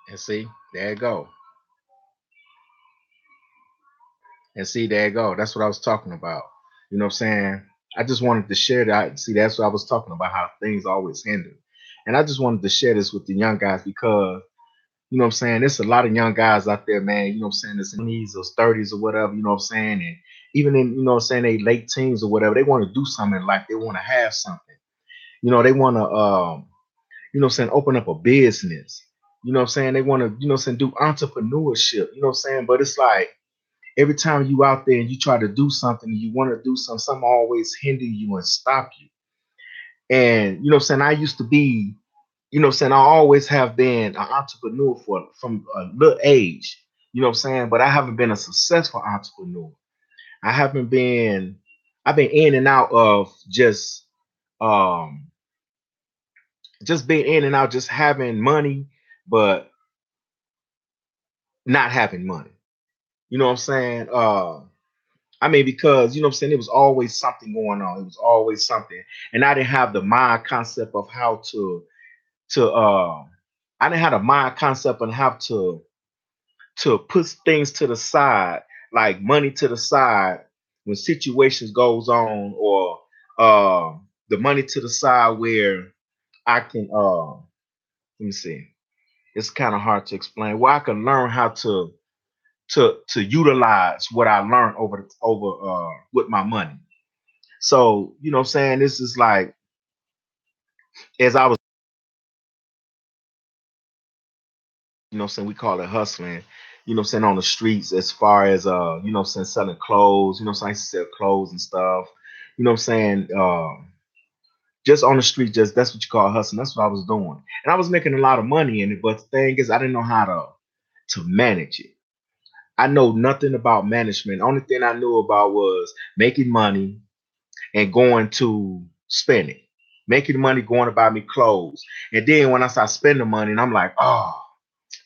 And see, there you go. And see, there you go. That's what I was talking about. You know what I'm saying? I just wanted to share that. See, that's what I was talking about, how things always hinder. And I just wanted to share this with the young guys because, you know what I'm saying, there's a lot of young guys out there, man, you know what I'm saying, that's in 20s or 30s or whatever, you know what I'm saying? And even in, you know what I'm saying, they late teens or whatever, they want to do something in life. They want to have something. You know, they want to, you know what I'm saying, open up a business. You know what I'm saying? They want to, you know what I'm saying, do entrepreneurship. You know what I'm saying? But it's like, every time you out there and you try to do something and you want to do something always hinder you and stop you. And you know what I'm saying, I used to be, you know what I'm saying, I always have been an entrepreneur from a little age, you know what I'm saying, but I haven't been a successful entrepreneur. I haven't been, I've been in and out of um just being in and out, just having money, but not having money. You know what I'm saying? I mean, because you know what I'm saying, it was always something going on. It was always something. And I didn't have the mind concept of how to I didn't have the mind concept on how to put things to the side, like money to the side when situations goes on, or the money to the side where I can let me see. It's kind of hard to explain. Where I can learn how to utilize what I learned over with my money. So, you know what I'm saying? This is like, as I was, you know what I'm saying, we call it hustling, you know what I'm saying, on the streets, as far as you know what I'm saying, selling clothes, you know what I'm saying, I used to sell clothes and stuff, you know what I'm saying, just on the street, just that's what you call hustling. That's what I was doing. And I was making a lot of money in it, but the thing is I didn't know how to manage it. I know nothing about management. Only thing I knew about was making money and going to spend it. Making money, going to buy me clothes. And then when I start spending money, and I'm like, oh,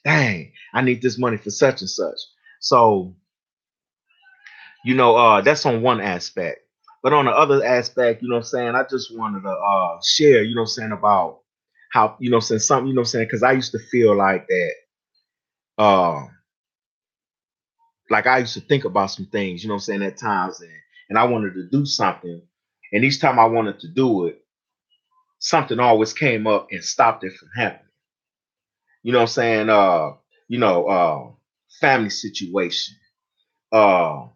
dang, I need this money for such and such. So, you know, that's on one aspect. But on the other aspect, you know what I'm saying, I just wanted to share, you know what I'm saying, about how, you know what I'm saying, something, you know what I'm saying, because I used to feel uh like I used to think about some things, you know what I'm saying, at times, and I wanted to do something. And each time I wanted to do it, something always came up and stopped it from happening. You know what I'm saying? You know, family situation. Uh,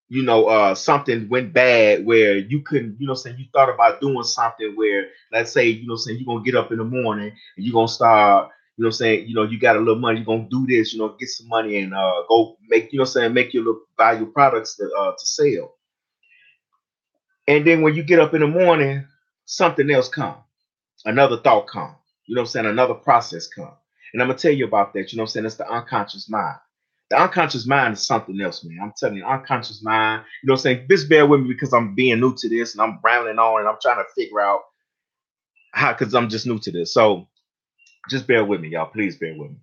you know, something went bad where you couldn't, you know what I'm saying, you thought about doing something where, let's say, you know what I'm saying, you're gonna get up in the morning and you're gonna start, you know what I'm saying, you know, you got a little money, you're gonna do this, you know, get some money and go make, you know what I'm saying, make your little value products to sell. And then when you get up in the morning, something else comes, another thought come. You know what I'm saying? Another process come. And I'm gonna tell you about that. You know what I'm saying? It's the unconscious mind. The unconscious mind is something else, man. I'm telling you, unconscious mind. You know what I'm saying? Just bear with me because I'm being new to this and I'm rambling on and I'm trying to figure out how, because I'm just new to this. So just bear with me, y'all. Please bear with me.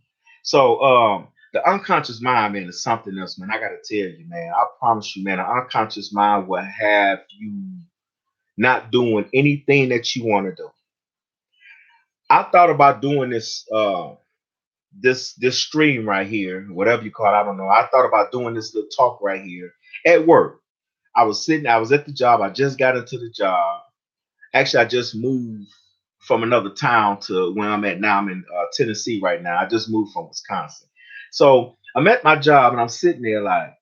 So the unconscious mind, man, is something else, man. I gotta tell you, man. I promise you, man, the unconscious mind will have you not doing anything that you want to do. I thought about doing this stream right here, whatever you call it, I don't know. I thought about doing this little talk right here at work. I was at the job, I just got into the job. Actually, I just moved from another town to where I'm at now. I'm in Tennessee right now. I just moved from Wisconsin. So I'm at my job and I'm sitting there like,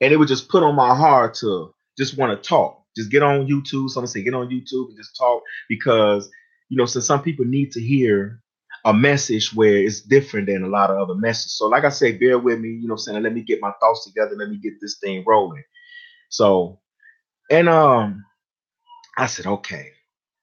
and it would just put on my heart to just want to talk. Just get on YouTube. Someone say get on YouTube and just talk because you know, since some people need to hear a message where it's different than a lot of other messages. So, like I say, bear with me. You know, what I'm saying, let me get my thoughts together. Let me get this thing rolling. So, and I said, okay.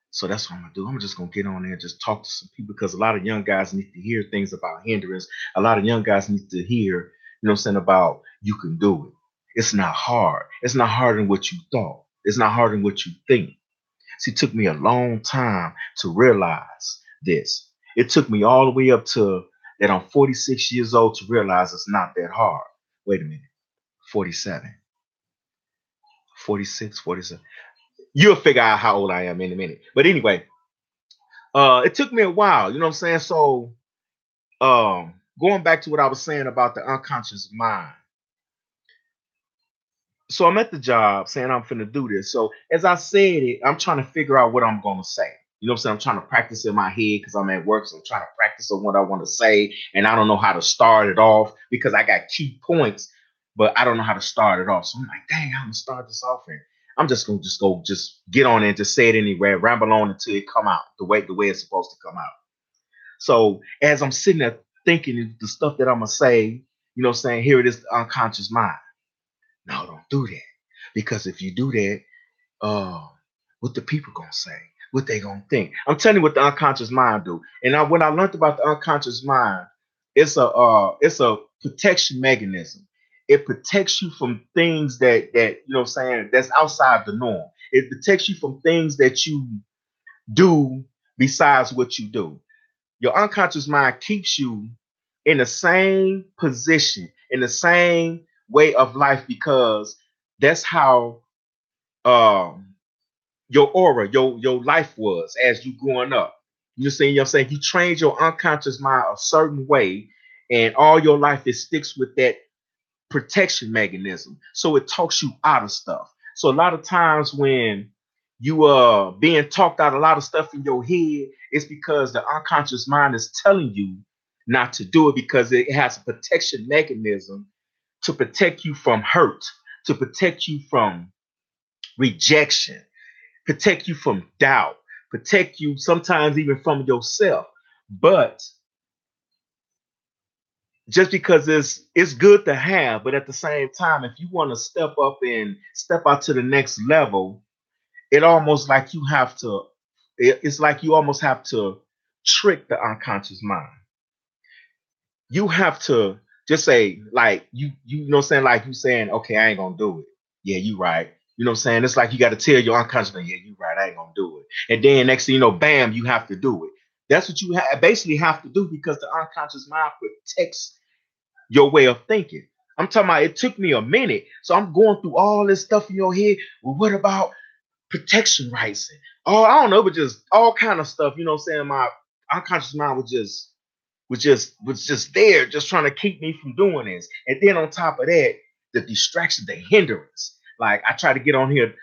So that's what I'm gonna do. I'm just gonna get on there and just talk to some people because a lot of young guys need to hear things about hindrance. A lot of young guys need to hear, you know what I'm saying, about you can do it. It's not hard. It's not harder than what you thought. It's not harder than what you think. See, it took me a long time to realize this. It took me all the way up to that I'm 46 years old to realize it's not that hard. Wait a minute. 47, 46, 47. You'll figure out how old I am in a minute. But anyway, it took me a while, you know what I'm saying? So going back to what I was saying about the unconscious mind. So I'm at the job saying I'm finna do this. So as I said it, I'm trying to figure out what I'm gonna say. You know what I'm saying? I'm trying to practice in my head because I'm at work. So I'm trying to practice on what I want to say. And I don't know how to start it off because I got key points, but I don't know how to start it off. So I'm like, dang, I'm gonna start this off and I'm just gonna just get on it and just say it anywhere, ramble on until it come out the way it's supposed to come out. So as I'm sitting there thinking the stuff that I'm gonna say, you know what I'm saying? Here it is, the unconscious mind. No, don't do that. Because if you do that, uh, what the people gonna say? What they gonna think? I'm telling you what the unconscious mind do. And when I learned about the unconscious mind, it's a protection mechanism. It protects you from things that you know what I'm saying that's outside the norm. It protects you from things that you do besides what you do. Your unconscious mind keeps you in the same position, in the same way of life, because that's how um your aura, your life was as you growing up. You know what I'm saying? You trained your unconscious mind a certain way, and all your life it sticks with that protection mechanism. So it talks you out of stuff. So a lot of times when you being talked out a lot of stuff in your head, it's because the unconscious mind is telling you not to do it because it has a protection mechanism to protect you from hurt, to protect you from rejection, protect you from doubt, protect you sometimes even from yourself. But just because it's good to have, but at the same time, if you want to step up and step out to the next level, it almost like you have to. It's like you almost have to trick the unconscious mind. You have to just say like you know what I'm saying, like you saying, okay, I ain't gonna do it. Yeah, you right. You know what I'm saying? It's like you got to tell your unconscious mind, yeah, you right, I ain't gonna do it. And then next thing you know, bam, you have to do it. That's what you basically have to do because the unconscious mind protects your way of thinking. I'm talking about it took me a minute. So I'm going through all this stuff in your head. Well, what about protection rights? And I don't know, but just all kind of stuff. You know what I'm saying? My unconscious mind was just there, just trying to keep me from doing this. And then on top of that, the distraction, the hindrance. Like I tried to get on here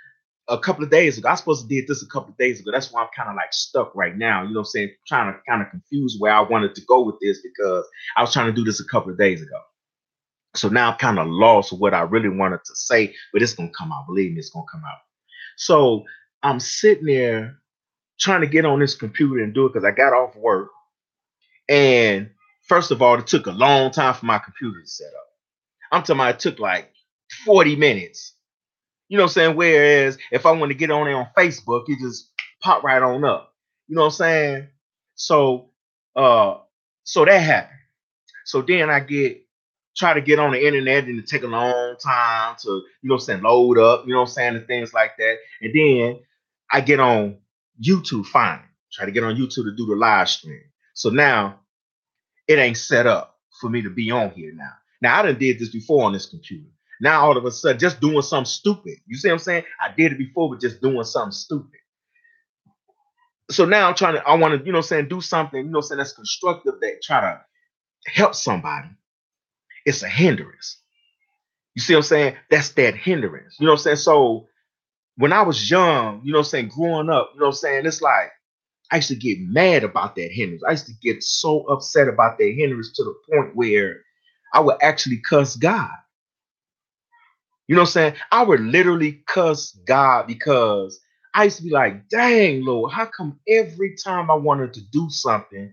a couple of days ago. I was supposed to did this a couple of days ago. That's why I'm kind of like stuck right now. You know what I'm saying? Trying to kind of confuse where I wanted to go with this because I was trying to do this a couple of days ago. So now I'm kind of lost what I really wanted to say, but it's gonna come out. Believe me, it's gonna come out. So I'm sitting there trying to get on this computer and do it because I got off work. And first of all, it took a long time for my computer to set up. I'm talking about it took like 40 minutes. You know what I'm saying? Whereas if I want to get on there on Facebook, it just pop right on up. You know what I'm saying? So uh so that happened. So then I get try to get on the internet and it take a long time to, you know what I'm saying, load up, you know what I'm saying, and things like that. And then I get on YouTube fine. Try to get on YouTube to do the live stream. So now it ain't set up for me to be on here now. Now I done did this before on this computer. Now all of a sudden, just doing something stupid. You see what I'm saying? I did it before, but just doing something stupid. So now I want to, you know what I'm saying, do something, you know what I'm saying, that's constructive that try to help somebody. It's a hindrance. You see what I'm saying? That's that hindrance. You know what I'm saying? So when I was young, you know what I'm saying, growing up, you know what I'm saying, it's like I used to get mad about that hindrance. I used to get so upset about that hindrance to the point where I would actually cuss God. You know what I'm saying? I would literally cuss God because I used to be like, dang, Lord, how come every time I wanted to do something,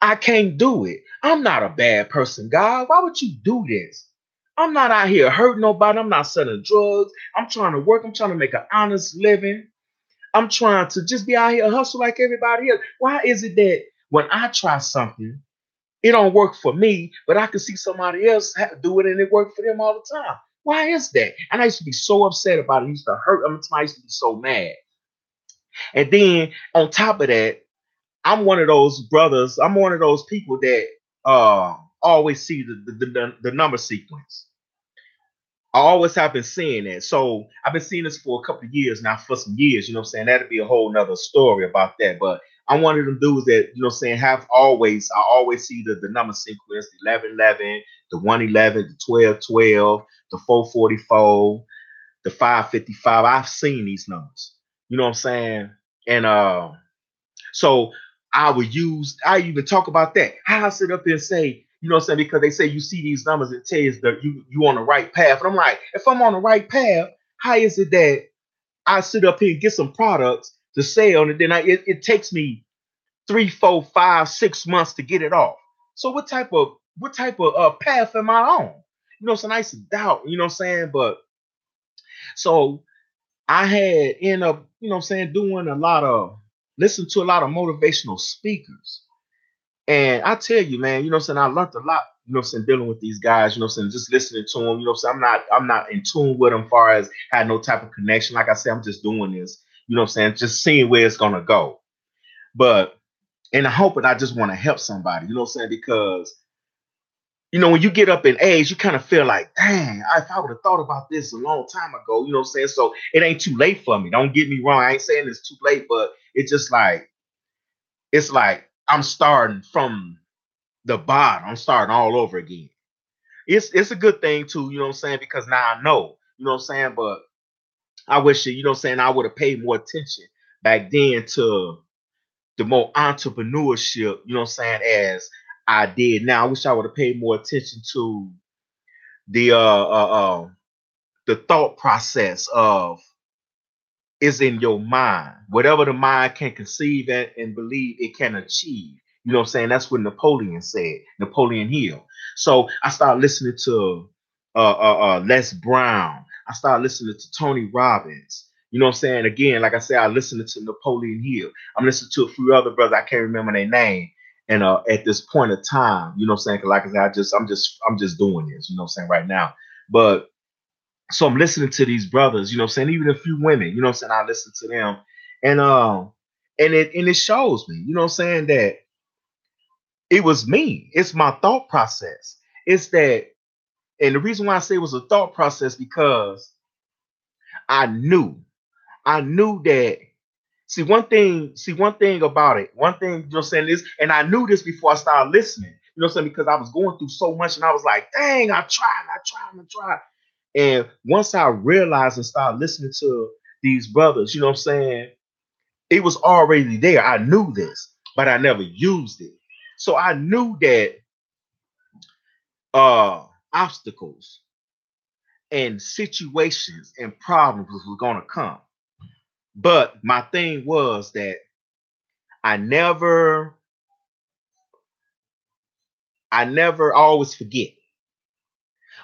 I can't do it? I'm not a bad person, God. Why would you do this? I'm not out here hurting nobody. I'm not selling drugs. I'm trying to work. I'm trying to make an honest living. I'm trying to just be out here hustle like everybody else. Why is it that when I try something, it don't work for me, but I can see somebody else do it and it worked for them all the time? Why is that? And I used to be so upset about it. It used to hurt. I used to be so mad. And then on top of that, I'm one of those brothers. I'm one of those people that always see the number sequence. I always have been seeing that. So I've been seeing this for a couple of years now, for some years, you know what I'm saying? That'd be a whole nother story about that. But I'm one of them dudes that, have always, I always see the number sequence, the 1111, the 111, the 1212, the 444, the 555. I've seen these numbers. You know what I'm saying? And so I even talk about that. How I sit up there and say, you know what I'm saying? Because they say you see these numbers, it tells you that you on the right path. And I'm like, if I'm on the right path, how is it that I sit up here and get some products to sell, and then it takes me 3, 4, 5, 6 months to get it off? So what type of path am I on? You know, it's a nice doubt. You know what I'm saying? But so I had end up, doing a lot of listen to a lot of motivational speakers. And I tell you, man, I learned a lot, dealing with these guys, just listening to them, I'm not in tune with them far as had no type of connection. Like I said, I'm just doing this, just seeing where it's gonna go. But and I hope it I just want to help somebody, because when you get up in age, you kind of feel like, dang, if I would have thought about this a long time ago, So it ain't too late for me. Don't get me wrong. I ain't saying it's too late, but it's like I'm starting from the bottom. I'm starting all over again. It's a good thing too, because now I know, but I wish I would have paid more attention back then to the more entrepreneurship, as I did now. I wish I would have paid more attention to the the thought process of is in your mind. Whatever the mind can conceive and believe, it can achieve. That's what Napoleon said, Napoleon Hill. So I started listening to Les Brown. I started listening to Tony Robbins. Again, like I said, I listened to Napoleon Hill. I'm listening to a few other brothers. I can't remember their name. And at this point of time, 'cause like I said, I'm just doing this, right now. But so I'm listening to these brothers, even a few women, I listen to them. And it shows me, that it was me. It's my thought process. It's that, and the reason why I say it was a thought process because I knew, I knew that. See one thing about it. One thing, is, and I knew this before I started listening, because I was going through so much and I was like, dang, I tried. And once I realized and started listening to these brothers, it was already there. I knew this, but I never used it. So I knew that uh obstacles and situations and problems was gonna come. But my thing was that I never, I always forget.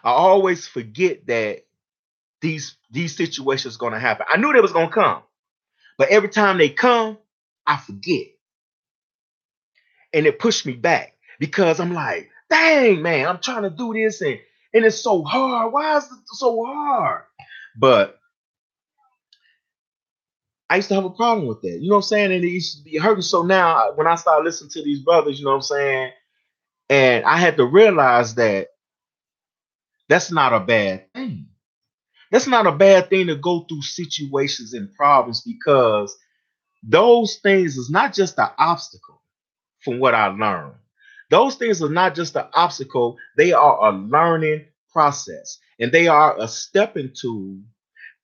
I always forget that these situations gonna happen. I knew they was gonna come, but every time they come, I forget. And it pushed me back because I'm like, dang, man, I'm trying to do this and it's so hard. Why is it so hard? But I used to have a problem with that. You know what I'm saying? And it used to be hurting. So now when I start listening to these brothers, you know what I'm saying? And I had to realize that that's not a bad thing. That's not a bad thing to go through situations and problems because those things is not just an obstacle from what I learned. Those things are not just an obstacle, they are a learning process and they are a stepping tool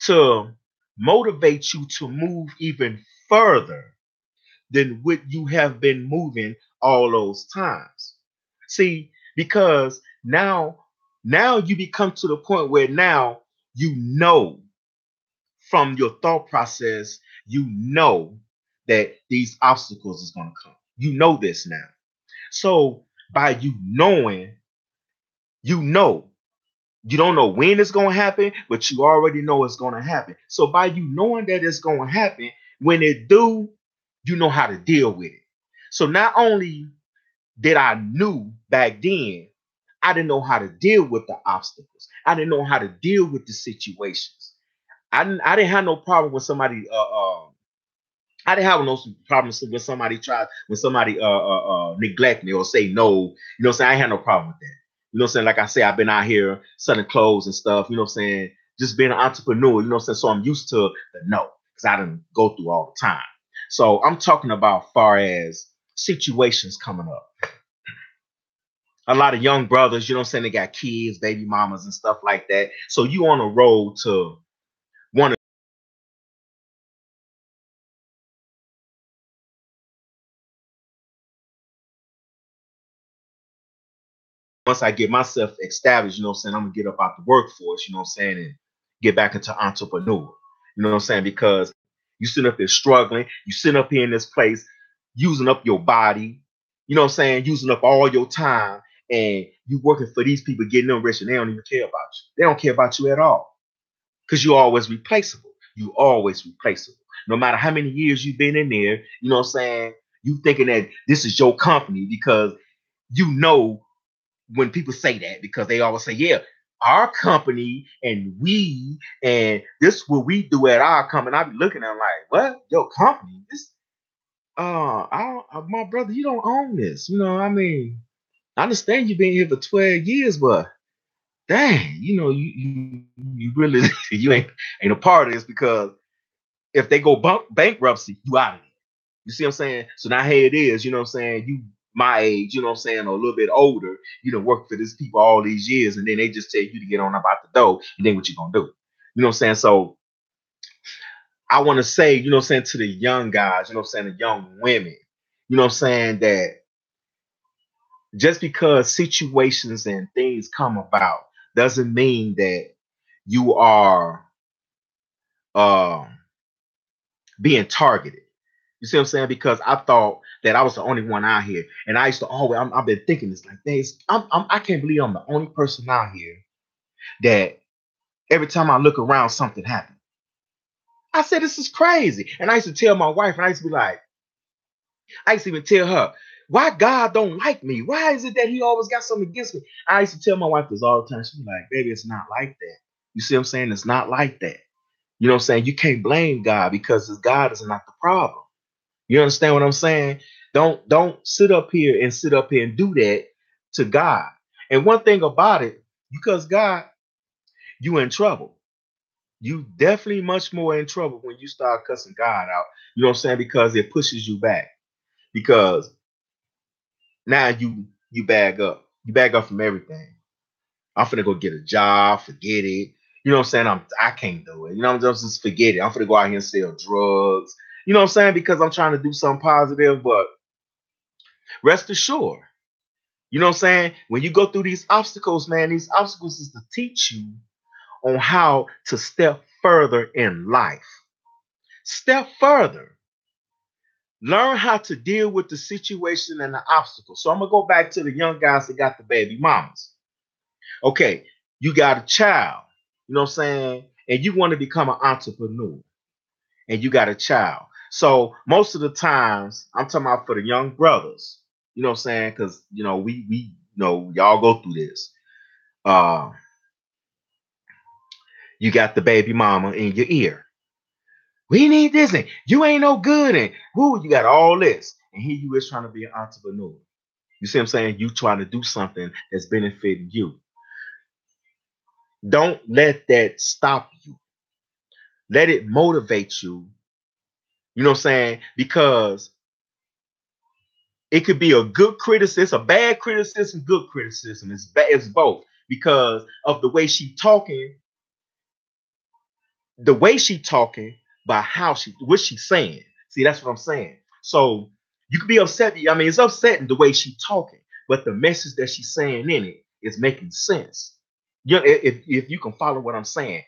to motivate you to move even further than what you have been moving all those times. See, because now you become to the point where now you know from your thought process, you know that these obstacles is going to come. You know this now. So by you knowing, you know, you don't know when it's going to happen, but you already know it's going to happen. So by you knowing that it's going to happen, when it do, you know how to deal with it. So not only did I knew back then, I didn't know how to deal with the obstacles. I didn't know how to deal with the situations. I didn't have no problem with somebody I didn't have no problems when somebody neglect me or say no. What I'm saying? I ain't had no problem with that. What I'm saying? Like I say, I've been out here selling clothes and stuff, what I'm saying? Just being an entrepreneur, what I'm saying? So I'm used to the no, because I didn't go through all the time. So I'm talking about far as situations coming up. A lot of young brothers, you know what I'm saying, they got kids, baby mamas and stuff like that. So you on a road to one. Once I get myself established, you know what I'm saying, I'm gonna get up out the workforce, you know what I'm saying, and get back into entrepreneur. You know what I'm saying? Because you sitting up there struggling, you sitting up here in this place, using up your body, you know what I'm saying, using up all your time, and you working for these people getting them rich and they don't even care about you. They don't care about you at all. Because you're always replaceable. You always replaceable. No matter how many years you've been in there, you know what I'm saying? You thinking that this is your company because you know when people say that because they always say, yeah, our company and we and this is what we do at our company. I be looking at them like, what? Your company? This my brother, you don't own this. You know, I mean, I understand you've been here for 12 years, but dang, you know, you really you ain't a part of this because if they go bankruptcy, you out of it. You see what I'm saying? So now here it is, you know what I'm saying? You my age, you know what I'm saying, or a little bit older, you know, work for these people all these years, and then they just tell you to get on about the dough, and then what you gonna do? You know what I'm saying? So I want to say, you know what I'm saying, to the young guys, you know what I'm saying, the young women, you know what I'm saying, that just because situations and things come about doesn't mean that you are um being targeted. You see what I'm saying? Because I thought that I was the only one out here, and I used to always. I've been thinking this like, days. I can't believe I'm the only person out here that every time I look around, something happens. I said this is crazy, and I used to tell my wife, and I used to be like, I used to even tell her, why God don't like me? Why is it that He always got something against me? I used to tell my wife this all the time. She'd be like, baby, it's not like that. You see what I'm saying? It's not like that. You know what I'm saying? You can't blame God because God is not the problem. You understand what I'm saying? Don't sit up here and do that to God. And one thing about it, because God, you in trouble. You definitely much more in trouble when you start cussing God out. You know what I'm saying? Because it pushes you back. Because now you bag up. You bag up from everything. I'm finna go get a job, forget it. You know what I'm saying? I can't do it. You know, I'm just forget it. I'm finna go out here and sell drugs. You know what I'm saying? Because I'm trying to do something positive, but rest assured, you know what I'm saying? When you go through these obstacles, man, these obstacles is to teach you on how to step further in life. Step further. Learn how to deal with the situation and the obstacle. So I'm gonna go back to the young guys that got the baby mamas. Okay, you got a child, you know what I'm saying? And you want to become an entrepreneur, and you got a child. So most of the times, I'm talking about for the young brothers, you know what I'm saying? Because you know, we you know, y'all go through this. Uh, you got the baby mama in your ear. We need this, and you ain't no good, and who you got all this, and here you is trying to be an entrepreneur. You see what I'm saying? You trying to do something that's benefiting you. Don't let that stop you. Let it motivate you. You know what I'm saying? Because it could be a good criticism, a bad criticism, good criticism. It's both because of the way she talking, the way she talking, by how she what she's saying. See, that's what I'm saying. So you could be upset. I mean, it's upsetting the way she talking, but the message that she's saying in it is making sense. You know, if you can follow what I'm saying,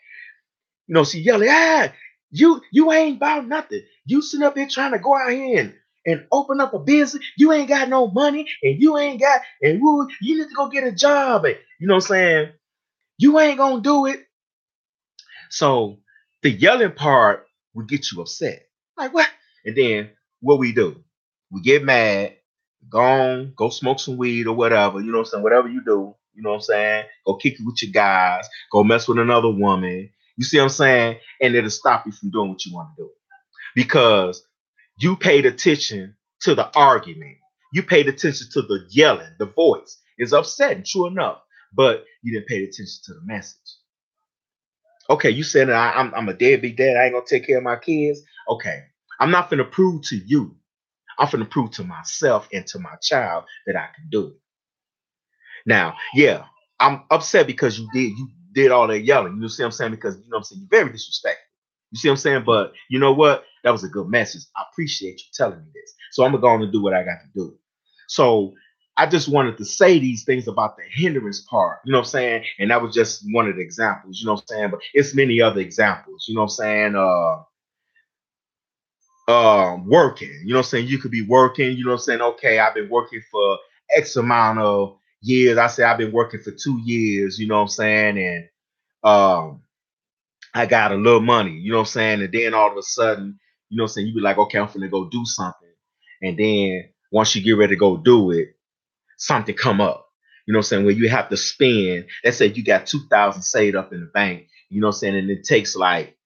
you know, she yelling, you ain't about nothing. You sitting up here trying to go out here and open up a business. You ain't got no money, and you ain't got, and woo, you need to go get a job. And you know what I'm saying? You ain't gonna do it. So the yelling part would get you upset. Like what? And then what we do? We get mad, go on, go smoke some weed or whatever, you know what I'm saying? Whatever you do, you know what I'm saying? Go kick it with your guys, go mess with another woman. You see what I'm saying? And it'll stop you from doing what you want to do. Because you paid attention to the argument. You paid attention to the yelling, the voice. It's upsetting, true enough. But you didn't pay attention to the message. Okay, you said that I'm a deadbeat dad. I ain't gonna take care of my kids. Okay, I'm not finna prove to you. I'm finna prove to myself and to my child that I can do it. Now, yeah, I'm upset because you did all that yelling. You see what I'm saying? Because you know what I'm saying, you're very disrespectful. You see what I'm saying? But you know what? That was a good message. I appreciate you telling me this. So I'm going to do what I got to do. So I just wanted to say these things about the hindrance part. You know what I'm saying? And that was just one of the examples. You know what I'm saying? But it's many other examples. You know what I'm saying? Working. You know what I'm saying? You could be working, you know what I'm saying? Okay, I've been working for X amount of years. I say I've been working for 2 years, you know what I'm saying? And um I got a little money, you know what I'm saying? And then all of a sudden, you know what I'm saying, you be like, okay, I'm finna go do something. And then once you get ready to go do it, something come up. You know what I'm saying? Where you have to spend, let's say you got 2,000 saved up in the bank, you know what I'm saying, and it takes like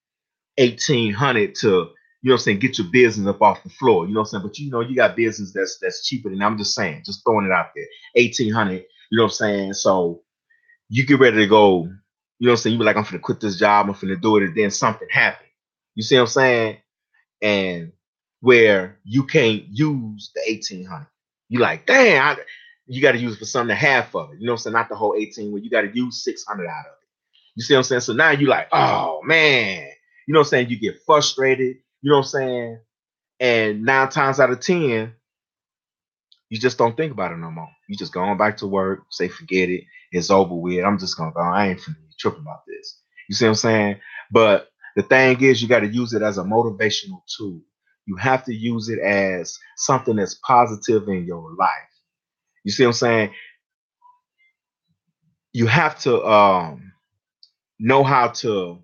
1,800 to, you know what I'm saying, get your business up off the floor. You know what I'm saying? But you know, you got business that's cheaper than, I'm just saying, just throwing it out there. 1,800, you know what I'm saying? So you get ready to go, you know what I'm saying? You be like, I'm gonna quit this job, I'm gonna do it, and then something happened. You see what I'm saying? And where you can't use the 1,800. You like, damn, you got to use it for something, half of it. You know what I'm saying? Not the whole 18, where you got to use 600 out of it. You see what I'm saying? So now you like, oh man, you know what I'm saying? You get frustrated, you know what I'm saying? And 9 times out of 10, you just don't think about it no more. You just go on back to work, say forget it, it's over with. I'm just gonna go. I ain't finna trip about this. You see what I'm saying? But the thing is, you got to use it as a motivational tool. You have to use it as something that's positive in your life. You see what I'm saying? You have to know how to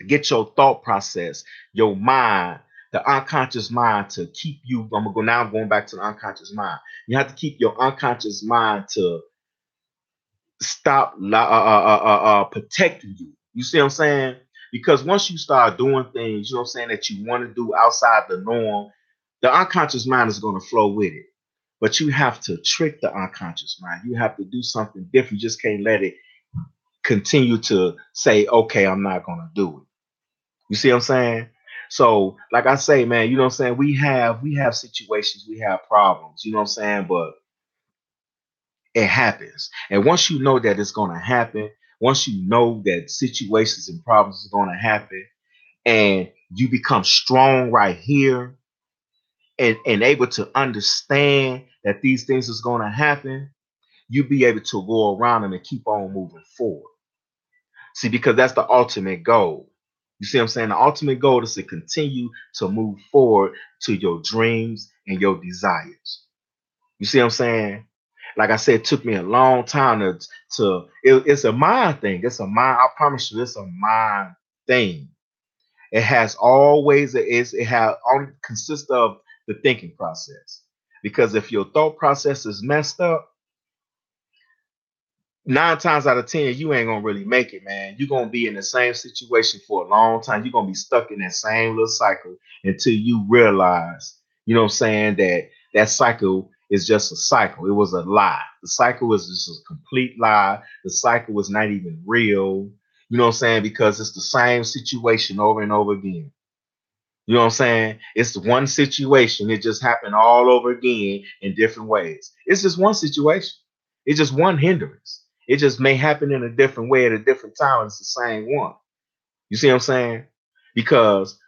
get your thought process, your mind, the unconscious mind to keep you. I'm gonna go now. I'm going back to the unconscious mind. You have to keep your unconscious mind to stop protecting you. You see what I'm saying? Because once you start doing things, you know what I'm saying, that you want to do outside the norm, the unconscious mind is going to flow with it. But you have to trick the unconscious mind. You have to do something different. You just can't let it continue to say, okay, I'm not going to do it. You see what I'm saying? So, like I say, man, you know what I'm saying? We have situations, we have problems, you know what I'm saying? But it happens. And once you know that it's going to happen, once you know that situations and problems are going to happen, and you become strong right here and able to understand that these things is going to happen, you be able to go around them and keep on moving forward. See, because that's the ultimate goal. You see what I'm saying? The ultimate goal is to continue to move forward to your dreams and your desires. You see what I'm saying? Like I said, it took me a long time it's a mind thing. It's a mind. I promise you, it's a mind thing. It has always it has only consists of the thinking process. Because if your thought process is messed up, 9 times out of 10, you ain't gonna really make it, man. You're gonna be in the same situation for a long time. You're gonna be stuck in that same little cycle until you realize, you know what I'm saying, that that cycle is just a cycle. It was a lie. The cycle is just a complete lie. The cycle was not even real. You know what I'm saying? Because it's the same situation over and over again. You know what I'm saying? It's the one situation. It just happened all over again in different ways. It's just one situation. It's just one hindrance. It just may happen in a different way at a different time. It's the same one. You see what I'm saying? Because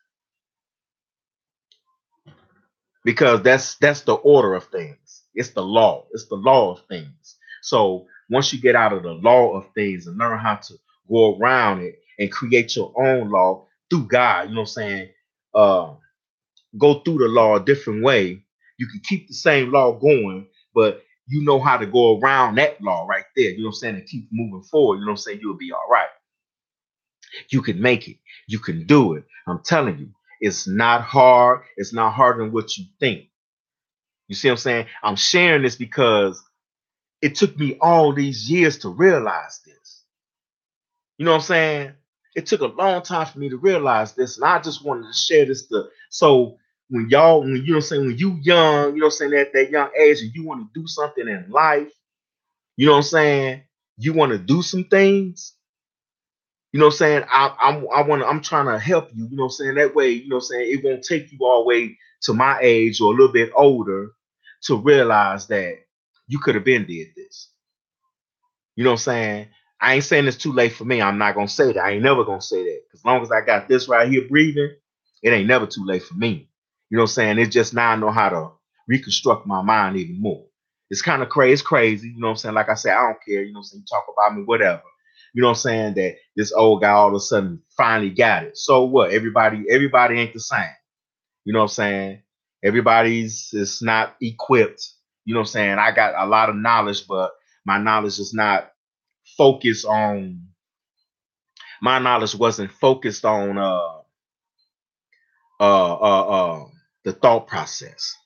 because that's the order of things. It's the law. It's the law of things. So once you get out of the law of things and learn how to go around it and create your own law through God, you know what I'm saying? Uh, go through the law a different way. You can keep the same law going, but you know how to go around that law right there. You know what I'm saying? And keep moving forward. You know what I'm saying? You'll be all right. You can make it. You can do it. I'm telling you, it's not hard. It's not harder than what you think. You see what I'm saying? I'm sharing this because it took me all these years to realize this. You know what I'm saying? It took a long time for me to realize this, and I just wanted to share this so when you know what I'm saying, when you young, you know what I'm saying, that young age and you want to do something in life, you know what I'm saying, you want to do some things, You know what I'm saying? I'm trying to help you, you know what I'm saying? That way, you know what I'm saying, it won't take you all the way to my age or a little bit older to realize that you could have been did this. You know what I'm saying? I ain't saying it's too late for me. I'm not gonna say that. I ain't never gonna say that. As long as I got this right here breathing, it ain't never too late for me. You know what I'm saying? It's just now I know how to reconstruct my mind even more. It's kind of crazy. It's crazy. You know what I'm saying? Like I said, I don't care. You know what I'm saying? You talk about me, whatever. You know what I'm saying? That this old guy all of a sudden finally got it. So what? Everybody ain't the same. You know what I'm saying? Everybody's is not equipped. You know what I'm saying? I got a lot of knowledge, but my knowledge is not focused on my knowledge wasn't focused on uh uh uh the thought process.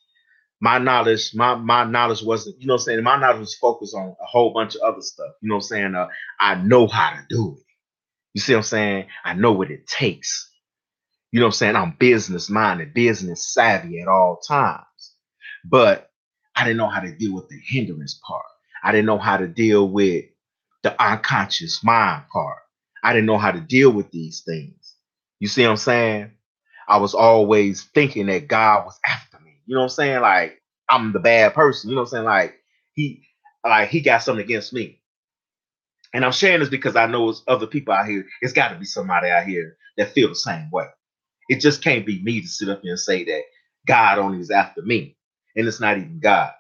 My knowledge wasn't, you know what I'm saying? My knowledge was focused on a whole bunch of other stuff. You know what I'm saying? I know how to do it. You see what I'm saying? I know what it takes. You know what I'm saying? I'm business minded, business savvy at all times. But I didn't know how to deal with the hindrance part. I didn't know how to deal with the unconscious mind part. I didn't know how to deal with these things. You see what I'm saying? I was always thinking that God was after me. You know what I'm saying? Like I'm the bad person. You know what I'm saying? He he got something against me. And I'm sharing this because I know it's other people out here. It's got to be somebody out here that feel the same way. It just can't be me to sit up here and say that God only is after me. And it's not even God.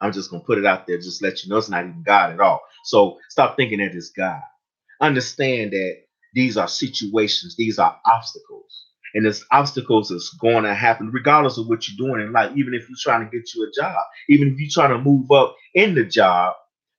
I'm just gonna put it out there, just let you know it's not even God at all. So stop thinking that it's God. Understand that these are situations, these are obstacles. And this obstacles is going to happen regardless of what you're doing in life, even if you're trying to get you a job, even if you're trying to move up in the job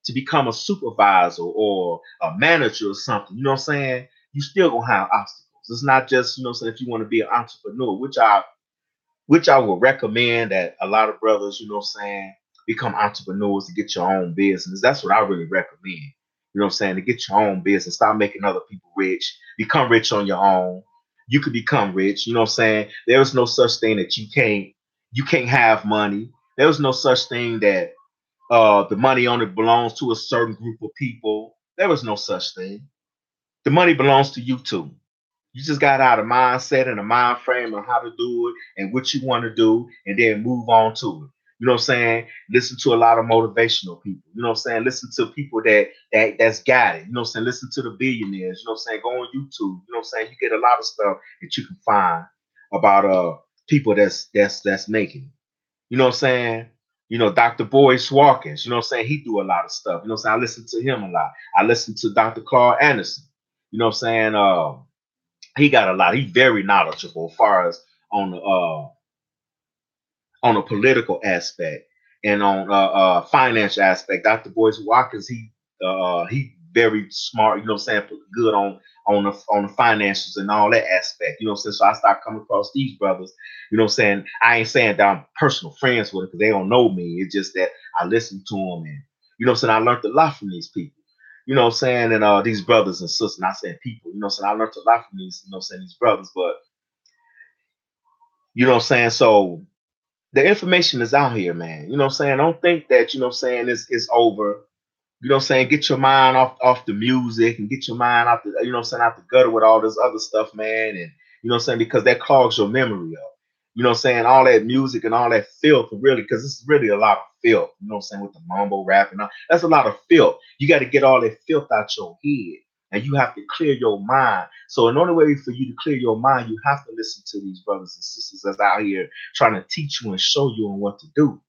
to become a supervisor or a manager or something, you know what I'm saying? You still gonna have obstacles. It's not just, you know what I'm saying, if you want to be an entrepreneur, which I would recommend that a lot of brothers, you know what I'm saying, become entrepreneurs to get your own business. That's what I really recommend. You know what I'm saying? To get your own business, stop making other people rich, become rich on your own. You could become rich, you know what I'm saying? There's no such thing that you can't have money. There's no such thing that the money only belongs to a certain group of people. There was no such thing. The money belongs to you too. You just got out of mindset and a mind frame on how to do it and what you want to do, and then move on to it. You know what I'm saying? Listen to a lot of motivational people. You know what I'm saying? Listen to people that's got it. You know what I'm saying? Listen to the billionaires. You know what I'm saying? Go on YouTube. You know what I'm saying? You get a lot of stuff that you can find about people that's making it. You know what I'm saying? You know, Dr. Boyce Watkins, you know what I'm saying? He do a lot of stuff. You know what I'm saying? I listen to him a lot. I listen to Dr. Claude Anderson. You know what I'm saying? He got a lot. He's very knowledgeable as far as on the on a political aspect and on financial aspect. Dr. Boyce Watkins, he very smart. You know what I'm saying? Good on the finances and all that aspect. You know what I'm saying? So I start coming across these brothers. You know what I'm saying? I ain't saying that I'm personal friends with them because they don't know me. It's just that I listen to them and you know what I'm saying. I learned a lot from these people. You know what I'm saying? And these brothers and sisters, not saying people, you know what I'm saying? I learned a lot from these, you know what I'm saying, these brothers, but you know what I'm saying? So the information is out here, man. You know what I'm saying? Don't think that, you know what I'm saying, it's over. You know what I'm saying? Get your mind off the music and get your mind out the, you know what I'm saying, out the gutter with all this other stuff, man. And you know what I'm saying? Because that clogs your memory up. You know what I'm saying? All that music and all that filth, really, because it's really a lot of filth. You know what I'm saying? With the mumble rap and all, that's a lot of filth. You got to get all that filth out your head. And you have to clear your mind. So, in order way for you to clear your mind, you have to listen to these brothers and sisters that's out here trying to teach you and show you on what to do.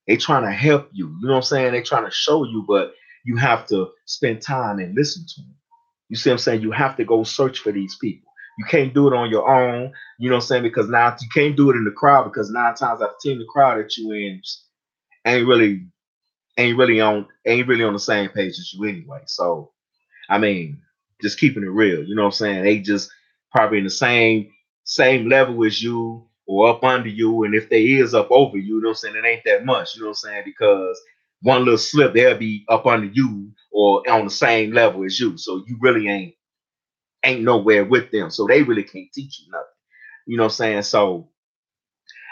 They trying to help you. You know what I'm saying? They trying to show you, but you have to spend time and listen to them. You see what I'm saying? You have to go search for these people. You can't do it on your own. You know what I'm saying? Because now you can't do it in the crowd because 9 times out of 10, the crowd that you in ain't really ain't really on the same page as you anyway. So I mean, just keeping it real. You know what I'm saying? They just probably in the same level as you or up under you. And if they is up over you, you know what I'm saying? It ain't that much. You know what I'm saying? Because one little slip, they'll be up under you or on the same level as you. So you really ain't nowhere with them. So they really can't teach you nothing. You know what I'm saying? So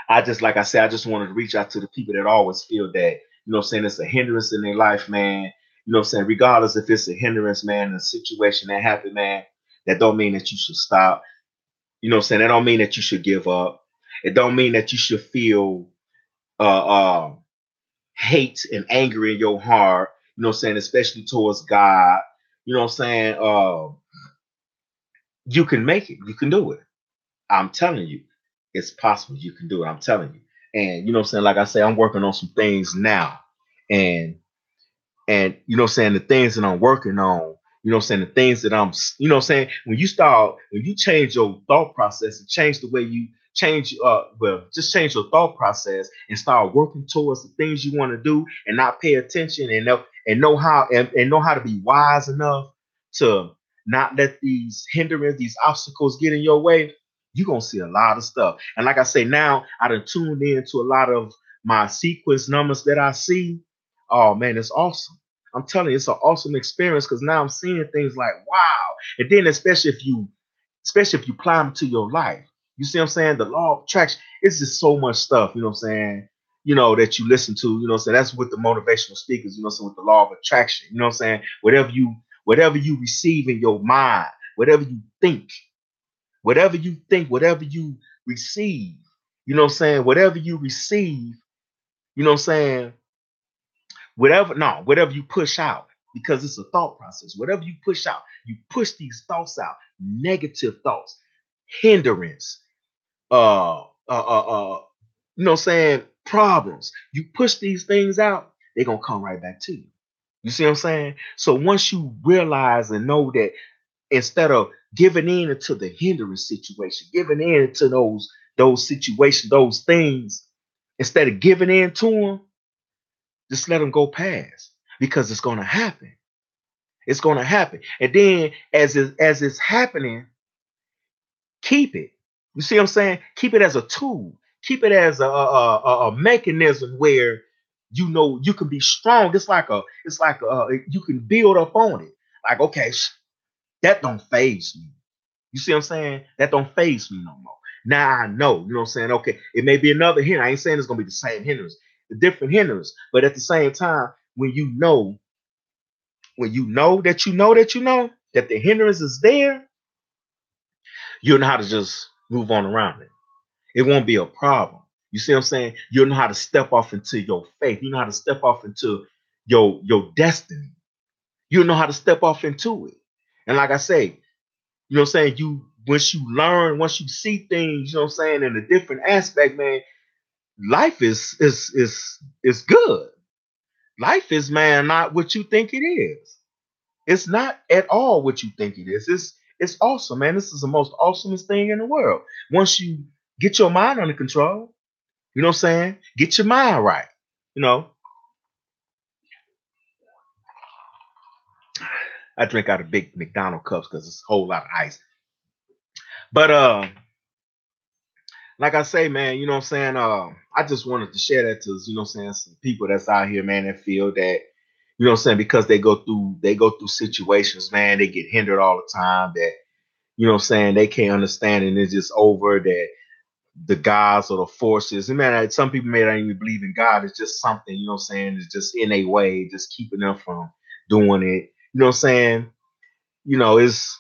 I just like I said, I just wanted to reach out to the people that always feel that, you know what I'm saying, it's a hindrance in their life, man. You know what I'm saying? Regardless if it's a hindrance, man, a situation that happened, man, That don't mean that you should stop. You know what I'm saying? That don't mean that you should give up. It don't mean that you should feel uh, uh, hate and anger in your heart. You know what I'm saying? Especially towards God. You know what I'm saying? You can make it. You can do it. I'm telling you, it's possible. You can do it. I'm telling you. And you know what I'm saying? Like I say, I'm working on some things now. And you know what I'm saying, the things that I'm working on, you know what I'm saying, the things that you know what I'm saying, when you change your thought process and change the way you change, just change your thought process and start working towards the things you want to do and not pay attention and know how to be wise enough to not let these hindrance, these obstacles get in your way. You're gonna see a lot of stuff. And like I say, now I done tuned in to a lot of my sequence numbers that I see. Oh man, it's awesome. I'm telling you, it's an awesome experience because now I'm seeing things like wow. And then especially if you apply them to your life. You see what I'm saying? The law of attraction, it's just so much stuff, you know what I'm saying? You know, that you listen to, you know what I'm saying? That's with the motivational speakers, you know what I'm saying, with the law of attraction. You know what I'm saying? Whatever you receive in your mind, whatever you think, whatever you receive, you know what I'm saying? Whatever you receive, you know what I'm saying? Whatever you push out, because it's a thought process. Whatever you push out, you push these thoughts out, negative thoughts, hindrance, uh, uh, uh, uh you know what I'm saying, problems. You push these things out, they're gonna come right back to you. You see what I'm saying? So once you realize and know that instead of giving in to the hindrance situation, giving in to those situations, those things, instead of giving in to them, just let them go past because it's going to happen. It's going to happen. And then as it's happening, keep it. You see what I'm saying? Keep it as a tool. Keep it as a mechanism where you know you can be strong. It's like you can build up on it. Like, okay, that don't phase me. You see what I'm saying? That don't phase me no more. Now I know, you know what I'm saying? Okay, it may be another hindrance. I ain't saying it's gonna be the same hindrance, the different hindrance, but at the same time, when you know that you know that you know that the hindrance is there, you'll know how to just move on around it. It won't be a problem. You see what I'm saying? You'll know how to step off into your faith. You know how to step off into your destiny. You'll know how to step off into it. And like I say, you know what I'm saying? Once you see things, you know what I'm saying, in a different aspect, man, life is good. Life is, man, not what you think it is. It's not at all what you think it is. It's awesome, man. This is the most awesomest thing in the world. Once you get your mind under control, you know what I'm saying? Get your mind right. You know, I drink out of big McDonald cups because it's a whole lot of ice. But like I say, man, you know what I'm saying? I just wanted to share that to, you know what I'm saying, some people that's out here, man, that feel that, you know what I'm saying, because they go through situations, man, they get hindered all the time that, you know what I'm saying, they can't understand and it's just over that the gods or the forces. And man, some people may not even believe in God. It's just something, you know what I'm saying, it's just in a way, just keeping them from doing it. You know what I'm saying? You know, it's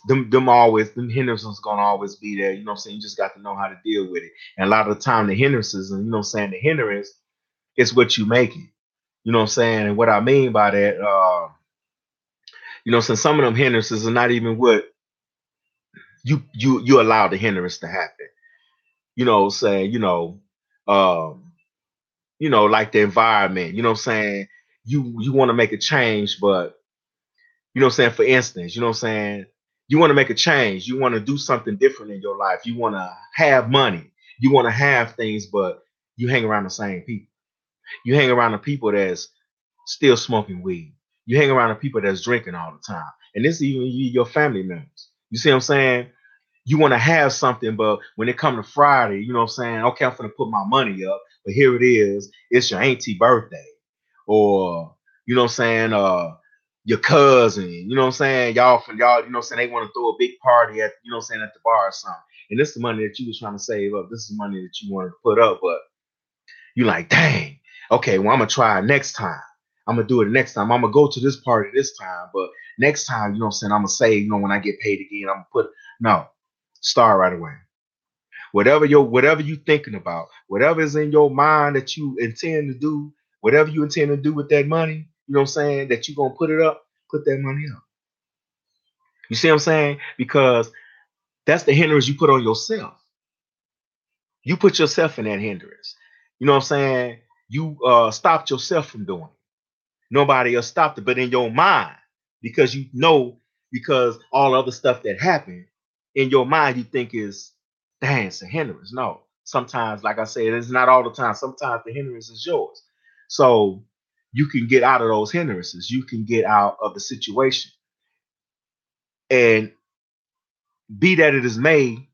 them hindrances gonna always be there. You know what I'm saying? You just got to know how to deal with it. And a lot of the time the hindrances, and you know what I'm saying, the hindrance is what you make it. You know what I'm saying? And what I mean by that, you know, since some of them hindrances are not even what you allow the hindrance to happen. You know, saying, um, like the environment, you know what I'm saying? You want to make a change, but you know what I'm saying? For instance, you know what I'm saying? You want to make a change. You want to do something different in your life. You want to have money. You want to have things, but you hang around the same people. You hang around the people that's still smoking weed. You hang around the people that's drinking all the time. And this is even your family members. You see what I'm saying? You want to have something, but when it come to Friday, you know what I'm saying? Okay, I'm gonna put my money up, but here it is. It's your auntie birthday, or you know what I'm saying? Your cousin, you know what I'm saying? Y'all, you know what I'm saying? They want to throw a big party at, you know what I'm saying, at the bar or something. And this is the money that you was trying to save up. This is the money that you wanted to put up, but you like, dang, okay, well, I'm gonna try it next time. I'm gonna do it next time. I'm gonna go to this party this time, but next time, you know what I'm saying, I'm gonna say, when I get paid again, I'm gonna put no. Start right away. Whatever you thinking about, whatever is in your mind that you intend to do, whatever you intend to do with that money, you know what I'm saying, that you gonna put it up, put that money up. You see what I'm saying? Because that's the hindrance you put on yourself. You put yourself in that hindrance. You know what I'm saying? You stopped yourself from doing it. Nobody else stopped it, but in your mind, because because all other stuff that happened in your mind, you think is, dang, it's a hindrance. No, sometimes, like I said, it's not all the time. Sometimes the hindrance is yours. So you can get out of those hindrances. You can get out of the situation, and be that it is made,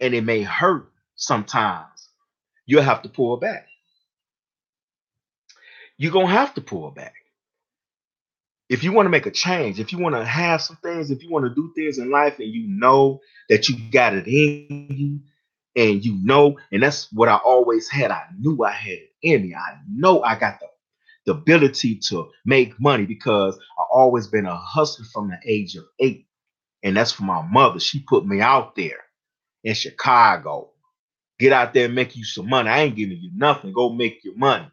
and it may hurt sometimes. You'll have to pull back. You're gonna have to pull back if you want to make a change, if you want to have some things, if you want to do things in life and you know that you got it in you, and and that's what I always had. I knew I had it in me. I know I got the ability to make money because I always been a hustler from the age of 8. And that's for my mother. She put me out there in Chicago. Get out there and make you some money. I ain't giving you nothing. Go make your money.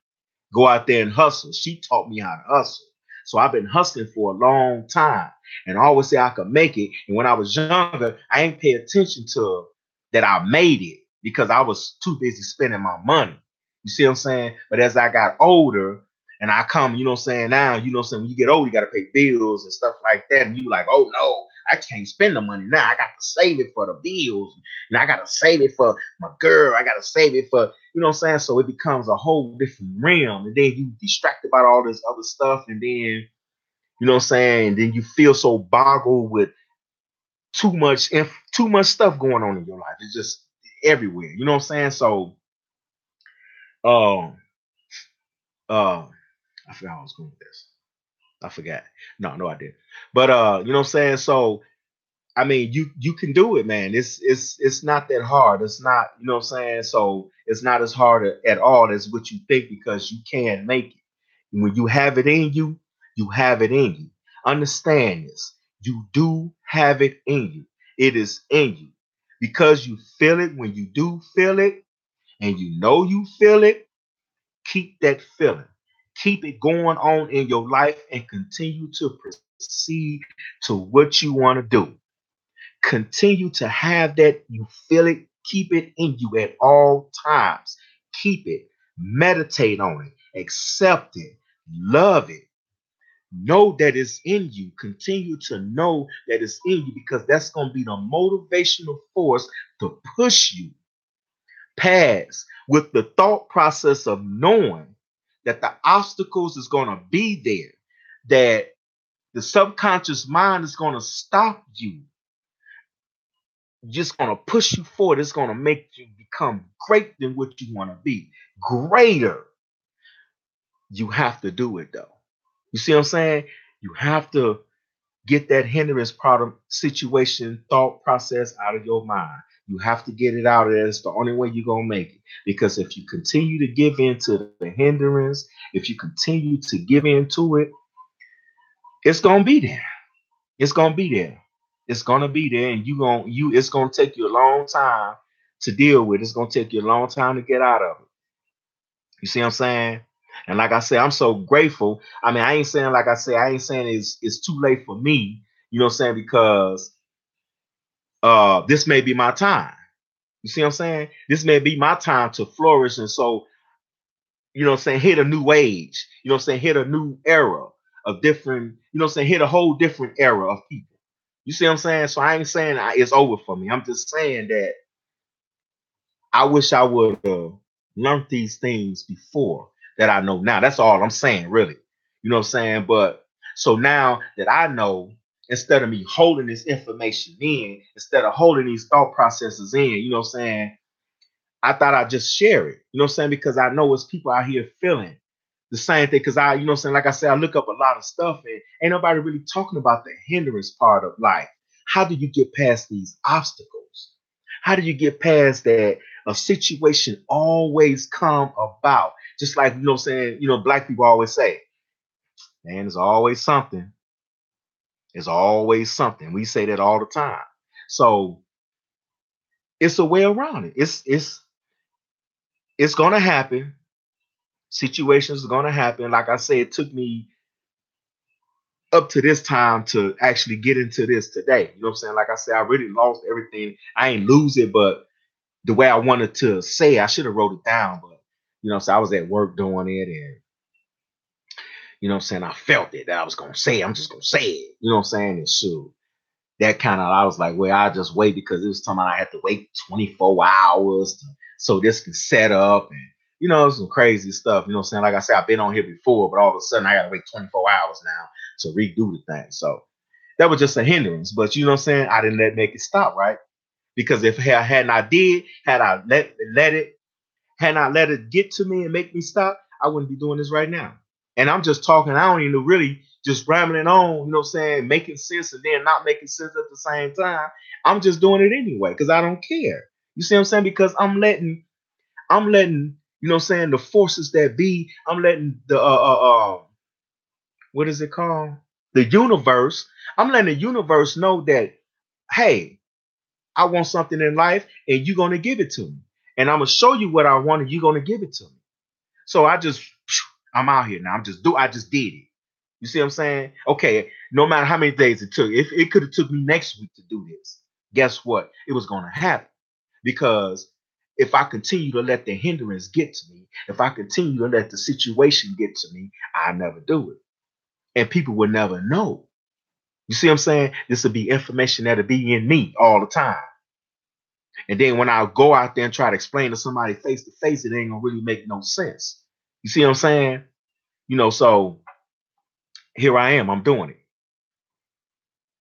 Go out there and hustle. She taught me how to hustle. So I've been hustling for a long time. And I always say I could make it. And when I was younger, I ain't pay attention to that I made it because I was too busy spending my money. You see what I'm saying? But as I got older and I come, you know what I'm saying, now, you know what I'm saying, when you get older, you got to pay bills and stuff like that. And you like, oh no, I can't spend the money now. I got to save it for the bills. And I got to save it for my girl. I got to save it for, you know what I'm saying? So it becomes a whole different realm. And then you distracted about all this other stuff. And then, you know what I'm saying? And then you feel so boggled with too much stuff going on in your life. It's just everywhere. You know what I'm saying? So um uh I forgot how I was going with this. I forgot. No, I didn't. But you know what I'm saying? So I mean, you can do it, man. It's not that hard. It's not, you know what I'm saying? So it's not as hard at all as what you think because you can make it. When you have it in you, you have it in you. Understand this. You do have it in you. It is in you. Because you feel it when you do feel it, and you feel it, keep that feeling. Keep it going on in your life and continue to proceed to what you want to do. Continue to have that. You feel it. Keep it in you at all times. Keep it. Meditate on it. Accept it. Love it. Know that it's in you. Continue to know that it's in you because that's going to be the motivational force to push you past with the thought process of knowing that the obstacles is going to be there, that the subconscious mind is going to stop you, just going to push you forward. It's going to make you become great than what you want to be. Greater. You have to do it though. You see what I'm saying? You have to get that hindrance problem situation thought process out of your mind. You have to get it out of there. It's the only way you're going to make it. Because if you continue to give in to the hindrance, if you continue to give in to it, it's going to be there. It's going to be there. It's going to be there. And it's going to take you a long time to deal with. It's going to take you a long time to get out of it. You see what I'm saying? And like I said, I'm so grateful. I mean, I ain't saying it's too late for me, you know what I'm saying? Because this may be my time. You see what I'm saying? This may be my time to flourish. And so, you know what I'm saying, hit a new age, you know what I'm saying, hit a new era of different, you know what I'm saying, hit a whole different era of people. You see what I'm saying? So I ain't saying it's over for me. I'm just saying that I wish I would have learned these things before that I know now. That's all I'm saying, really. You know what I'm saying? But so now that I know, instead of me holding this information in, instead of holding these thought processes in, you know what I'm saying? I thought I'd just share it. You know what I'm saying? Because I know it's people out here feeling the same thing. Because you know what I'm saying? Like I said, I look up a lot of stuff and ain't nobody really talking about the hindrance part of life. How do you get past these obstacles? How do you get past that a situation always come about? Just like, you know what I'm saying, black people always say, Man, there's always something. There's always something. We say that all the time. So it's a way around it. It's gonna happen. Situations are gonna happen. Like I said, it took me up to this time to actually get into this today. You know what I'm saying? Like I said, I really lost everything. I ain't lose it, but the way I wanted to say, I should have wrote it down. But you know what I'm saying? I was at work doing it, and you know what I'm saying, I felt it that I was gonna say it. I'm just gonna say it. You know what I'm saying? And shoot, that kind of, I was like, well, I just wait because it was something I had to wait 24 hours so this can set up, and some crazy stuff. You know what I'm saying? Like I said, I've been on here before, but all of a sudden I gotta wait 24 hours now to redo the thing. So that was just a hindrance. But you know what I'm saying? I didn't make it stop, right? Because if I had not did, had I let it, had not let it get to me and make me stop, I wouldn't be doing this right now. And I'm just talking, I don't even really just rambling on, you know what I'm saying, making sense and then not making sense at the same time. I'm just doing it anyway because I don't care. You see what I'm saying? Because I'm letting, you know what I'm saying, the forces that be, I'm letting the what is it called? The universe. I'm letting the universe know that, hey, I want something in life and you're gonna give it to me. And I'm gonna show you what I want and you're gonna give it to me. So I'm out here now. I just did it. You see what I'm saying? Okay, no matter how many days it took, if it could have took me next week to do this, guess what? It was gonna happen. Because if I continue to let the hindrance get to me, if I continue to let the situation get to me, I never do it. And people will never know. You see what I'm saying? This will be information that'll be in me all the time. And then when I go out there and try to explain to somebody face to face, it ain't gonna really make no sense. You see what I'm saying? So here I am. I'm doing it,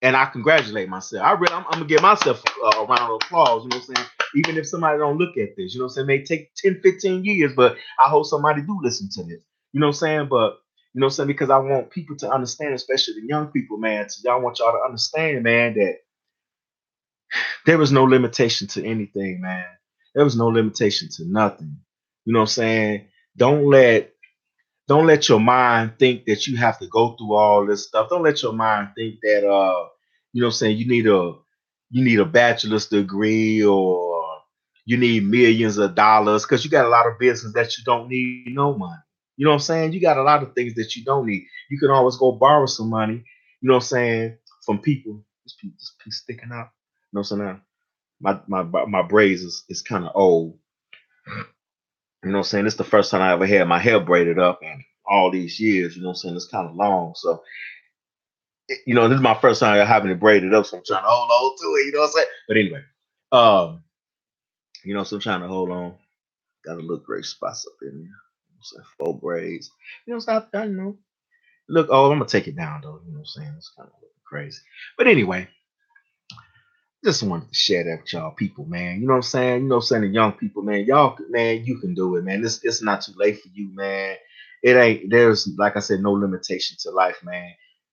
and I congratulate myself. I'm gonna give myself a round of applause. You know what I'm saying? Even if somebody don't look at this, you know what I'm saying? It may take 10, 15 years, but I hope somebody do listen to this. You know what I'm saying? But you know what I'm saying? Because I want people to understand, especially the young people, man. So y'all want y'all to understand, man, that there was no limitation to anything, man. There was no limitation to nothing. You know what I'm saying? Don't let don't let your mind think that you have to go through all this stuff. Don't let your mind think that you know what I'm saying, you need a bachelor's degree or you need millions of dollars because you got a lot of business that you don't need no money. You know what I'm saying? You got a lot of things that you don't need. You can always go borrow some money, you know what I'm saying, from people. This piece sticking out. You know what I'm saying? My braids is kind of old. You know what I'm saying? It's the first time I ever had my hair braided up in all these years. You know what I'm saying? It's kind of long. So, this is my first time having it braided up. So I'm trying to hold on to it. You know what I'm saying? But anyway, um, so I'm trying to hold on. Got a little gray spots up in there. You know what I'm saying? Faux braids. You know, so I know. Look, oh, I'm going to take it down though. You know what I'm saying? It's kind of looking crazy. But anyway, just wanted to share that with y'all people, man. You know what I'm saying? You know what I'm saying? The young people, man. Y'all, man, you can do it, man. It's not too late for you, man. There's, like I said, no limitation to life, man.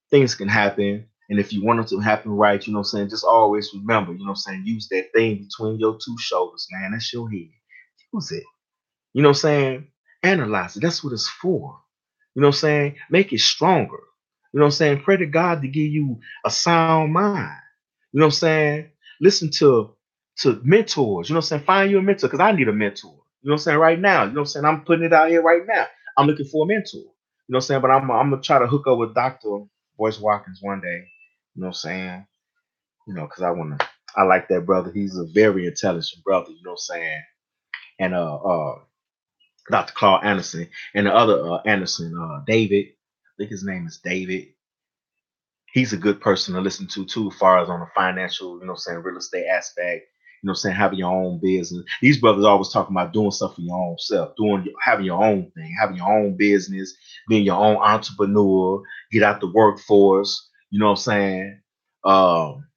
Things can happen. And if you want them to happen right, you know what I'm saying? Just always remember, you know what I'm saying? Use that thing between your two shoulders, man. That's your head. Use it. You know what I'm saying? Analyze it. That's what it's for. You know what I'm saying? Make it stronger. You know what I'm saying? Pray to God to give you a sound mind. You know what I'm saying? Listen to mentors. You know what I'm saying? Find you a mentor because I need a mentor. You know what I'm saying? Right now. You know what I'm saying? I'm putting it out here right now. I'm looking for a mentor. You know what I'm saying? But I'm gonna try to hook up with Dr. Boyce Watkins one day. You know what I'm saying? Because I like that brother. He's a very intelligent brother, you know what I'm saying? And Dr. Claude Anderson and the other Anderson, David. I think his name is David. He's a good person to listen to too, as far as on the financial, you know what I'm saying, real estate aspect, you know what I'm saying, having your own business. These brothers always talking about doing stuff for your own self, having your own thing, having your own business, being your own entrepreneur, get out the workforce, you know what I'm saying? Um,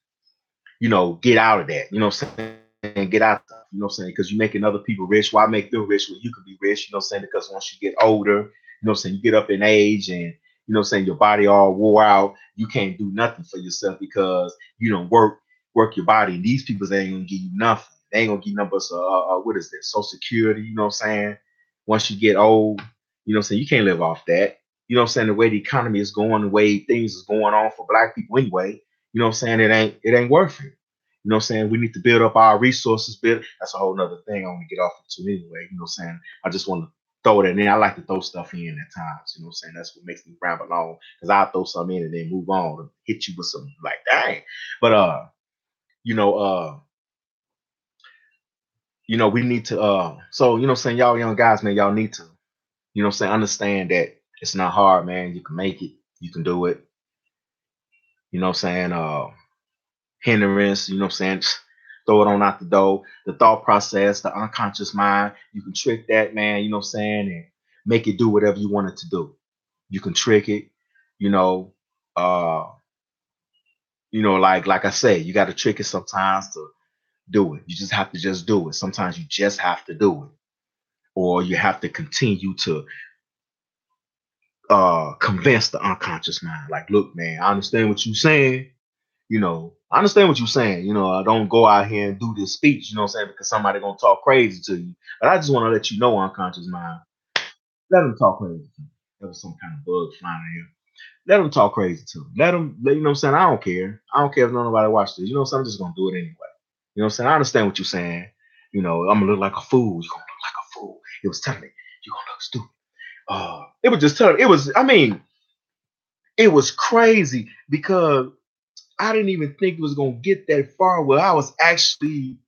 get out of that. You know what I'm saying? Get out. You know what I'm saying? Because you're making other people rich. Why make them rich when you can be rich? You know what I'm saying? Because once you get older, you know what I'm saying, you get up in age and you know what I'm saying, your body all wore out. You can't do nothing for yourself because you don't work your body. And these people they ain't gonna give you nothing. They ain't gonna give you nothing but what is that? Social security. You know what I'm saying? Once you get old, you know what I'm saying, you can't live off that. You know what I'm saying? The way the economy is going, the way things is going on for black people anyway, you know what I'm saying? It ain't worth it. You know what I'm saying? We need to build up our resources, build that's a whole nother thing I want to get off into anyway. You know what I'm saying? I just want to throw it in. I like to throw stuff in at times, you know what I'm saying? That's what makes me ramble on. Because I'll throw something in and then move on and hit you with some like dang. But you know, we need to so you know what I'm saying, y'all young guys, man, y'all need to, you know what I'm saying, understand that it's not hard, man. You can make it, you can do it. You know what I'm saying? Hindrance, you know what I'm saying? Throw it on out the door. The thought process, the unconscious mind, you can trick that, man, you know what I'm saying, and make it do whatever you want it to do. You can trick it, you know, uh, like I say, you gotta trick it sometimes to do it. You just have to just do it. Sometimes you just have to do it. Or you have to continue to convince the unconscious mind. Like, look, man, I understand what you're saying. I understand what you're saying. I don't go out here and do this speech, you know what I'm saying, because somebody gonna talk crazy to you. But I just want to let you know, unconscious mind, let them talk crazy to you. There was some kind of bug flying in here. Let them talk crazy to you. You know what I'm saying? I don't care. I don't care if nobody watch this. You know what I'm saying? I'm just gonna do it anyway. You know what I'm saying? I understand what you're saying. I'm gonna look like a fool. You're gonna look like a fool. It was telling me you're gonna look stupid. It was just telling. It was. I mean, it was crazy because I didn't even think it was gonna get that far. Where I was actually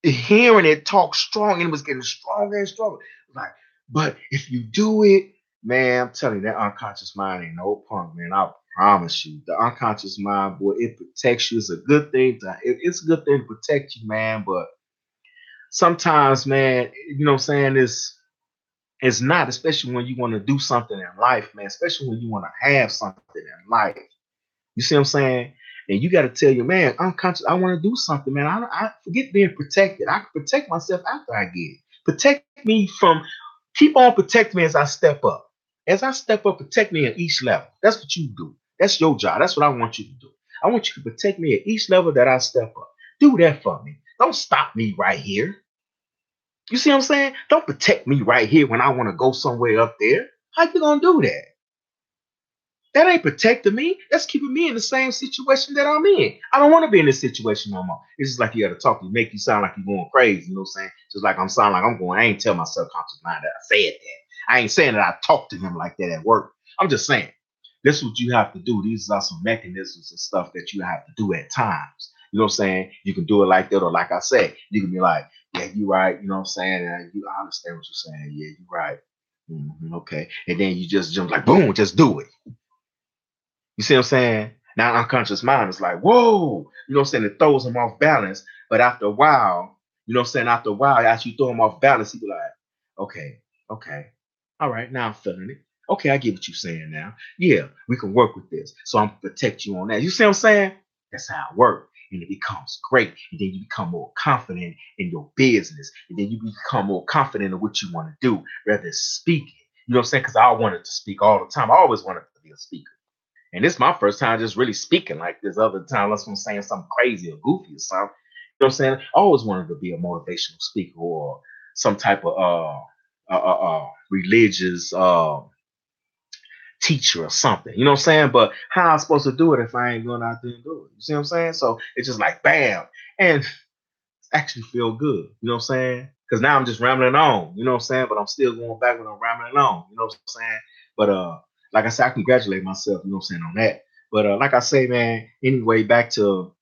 hearing it talk strong, and it was getting stronger and stronger. Like, but if you do it, man, I'm telling you, that unconscious mind ain't no punk, man. I promise you, the unconscious mind, boy, it protects you. It's a good thing it's a good thing to protect you, man. But sometimes, man, you know what I'm saying? It's not, especially when you want to do something in life, man. Especially when you want to have something in life. You see what I'm saying? And you got to tell your man, unconscious, I want to do something, man. I forget being protected. I can protect myself after I get it. Protect me from, keep on protecting me as I step up. As I step up, protect me at each level. That's what you do. That's your job. That's what I want you to do. I want you to protect me at each level that I step up. Do that for me. Don't stop me right here. You see what I'm saying? Don't protect me right here when I want to go somewhere up there. How you gonna do that? That ain't protecting me. That's keeping me in the same situation that I'm in. I don't want to be in this situation no more. It's just like you got to talk to you, make you sound like you're going crazy. You know what I'm saying? Just like I'm sounding like I'm going. I ain't tell my subconscious mind that I said that. I ain't saying that I talked to him like that at work. I'm just saying this is what you have to do. These are some mechanisms and stuff that you have to do at times. You know what I'm saying? You can do it like that, or like I said, you can be like, yeah, you right. You know what I'm saying? I understand what you're saying. Yeah, you right. Okay. And then you just jump like, boom, just do it. You see what I'm saying? Now unconscious mind is like, whoa, you know what I'm saying? It throws him off balance. But after a while, you know what I'm saying? After a while, after you throw him off balance, he be like, okay, okay. All right, now I'm feeling it. Okay, I get what you're saying now. Yeah, we can work with this. So I'm gonna protect you on that. You see what I'm saying? That's how it works. And it becomes great. And then you become more confident in your business. And then you become more confident in what you want to do, rather than speaking. You know what I'm saying? Because I wanted to speak all the time. I always wanted to be a speaker. And this is my first time just really speaking like this. Other time, unless I'm saying something crazy or goofy or something. You know what I'm saying? I always wanted to be a motivational speaker or some type of religious teacher or something. You know what I'm saying? But how am I supposed to do it if I ain't going out there and do it? You see what I'm saying? So it's just like bam. And actually feel good. You know what I'm saying? Because now I'm just rambling on. You know what I'm saying? But I'm still going back when I'm rambling on. You know what I'm saying? But like I said, I congratulate myself. You know what I'm saying on that. But like I say, man. Anyway, back to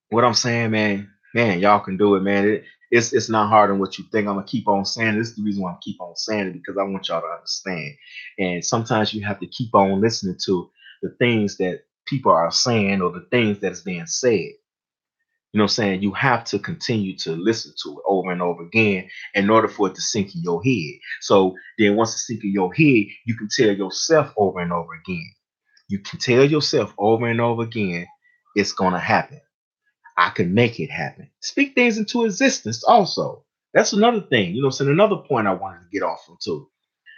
what I'm saying, man. Man, y'all can do it, man. It's not harder than what you think. I'm gonna keep on saying it. This is the reason why I keep on saying it because I want y'all to understand. And sometimes you have to keep on listening to the things that people are saying or the things that is being said. You know what I'm saying? You have to continue to listen to it over and over again in order for it to sink in your head. So then once it sinks in your head, you can tell yourself over and over again. You can tell yourself over and over again, it's going to happen. I can make it happen. Speak things into existence also. That's another thing. You know what I'm saying? Another point I wanted to get off from too.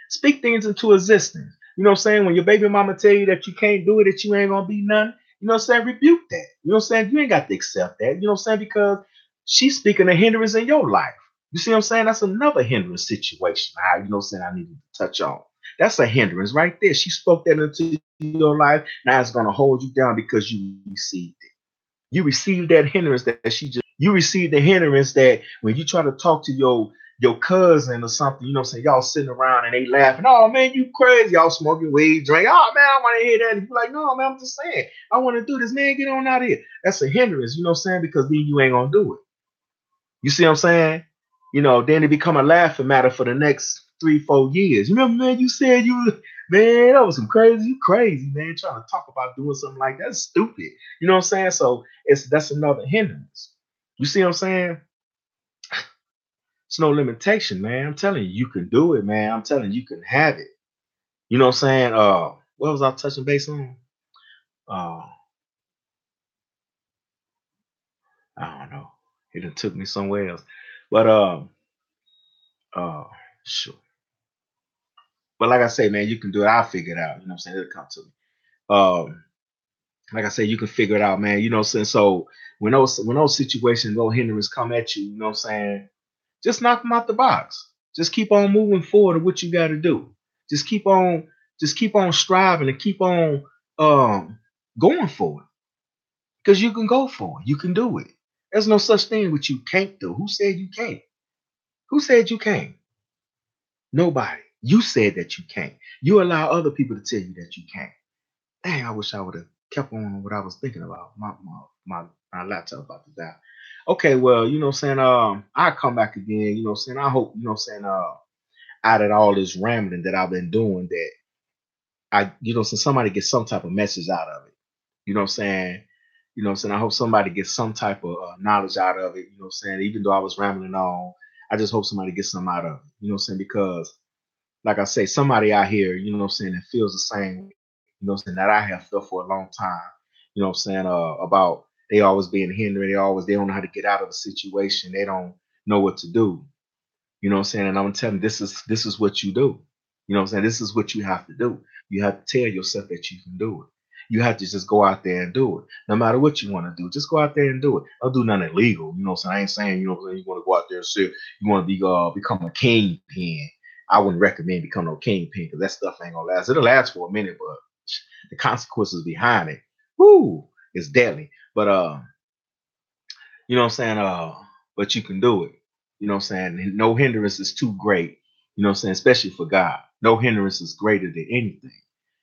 Speak things into existence. You know what I'm saying? When your baby mama tell you that you can't do it, that you ain't gonna be none, you know what I'm saying? Rebuke that. You know what I'm saying? You ain't got to accept that. You know what I'm saying? Because she's speaking a hindrance in your life. You see what I'm saying? That's another hindrance situation. You know what I'm saying? I need to touch on. That's a hindrance right there. She spoke that into your life. Now it's going to hold you down because you received it. You received that hindrance that she just, you received the hindrance that when you try to talk to your cousin or something, you know what I'm saying? Y'all sitting around and they laughing. Oh man, you crazy. Y'all smoking weed, drink. Oh man, I want to hear that. And you're like, no, man, I'm just saying. I want to do this, man. Get on out of here. That's a hindrance, you know what I'm saying? Because then you ain't gonna do it. You see what I'm saying? Then it become a laughing matter for the next 3, 4 years. You remember, man, you said man, that was some crazy, you crazy, man, trying to talk about doing something like that. That's stupid. You know what I'm saying? So that's another hindrance. You see what I'm saying? It's no limitation, man. I'm telling you, you can do it, man. I'm telling you, you can have it. You know what I'm saying? What was I touching base on? Uh, I don't know. It done took me somewhere else. But uh, sure. But like I say, man, you can do it. I'll figure it out. You know what I'm saying? It'll come to me. Um, like I say, you can figure it out, man. You know what I'm saying? So when those situations, those hindrances come at you, you know what I'm saying? Just knock them out the box. Just keep on moving forward to what you got to do. Just keep on, just keep on striving and keep on going for it. Because you can go for it. You can do it. There's no such thing which you can't do. Who said you can't? Who said you can't? Nobody. You said that you can't. You allow other people to tell you that you can't. Dang, I wish I would have kept on what I was thinking about. My laptop about to die. Okay, well, you know what I'm saying? I'll come back again, you know what I'm saying? I hope, you know what I'm saying, out of all this rambling that I've been doing that so somebody gets some type of message out of it. You know what I'm saying? You know what I'm saying? I hope somebody gets some type of knowledge out of it. You know what I'm saying? Even though I was rambling on, I just hope somebody gets some out of it. You know what I'm saying? Because like I say, somebody out here, you know what I'm saying, that feels the same, you know what I'm saying, that I have felt for a long time, you know what I'm saying, about they always being hindered, they don't know how to get out of a situation, they don't know what to do. You know what I'm saying? And I'm telling you, this is what you do. You know what I'm saying? This is what you have to do. You have to tell yourself that you can do it. You have to just go out there and do it. No matter what you want to do, just go out there and do it. Don't do nothing illegal. You know what I'm saying? I ain't saying, you know what I'm saying, you want to go out there and say you want to become a kingpin. I wouldn't recommend becoming no kingpin because that stuff ain't gonna last. It'll last for a minute, but the consequences behind it, whoo, is deadly. But you know what I'm saying? But you can do it. You know what I'm saying? No hindrance is too great. You know what I'm saying? Especially for God. No hindrance is greater than anything.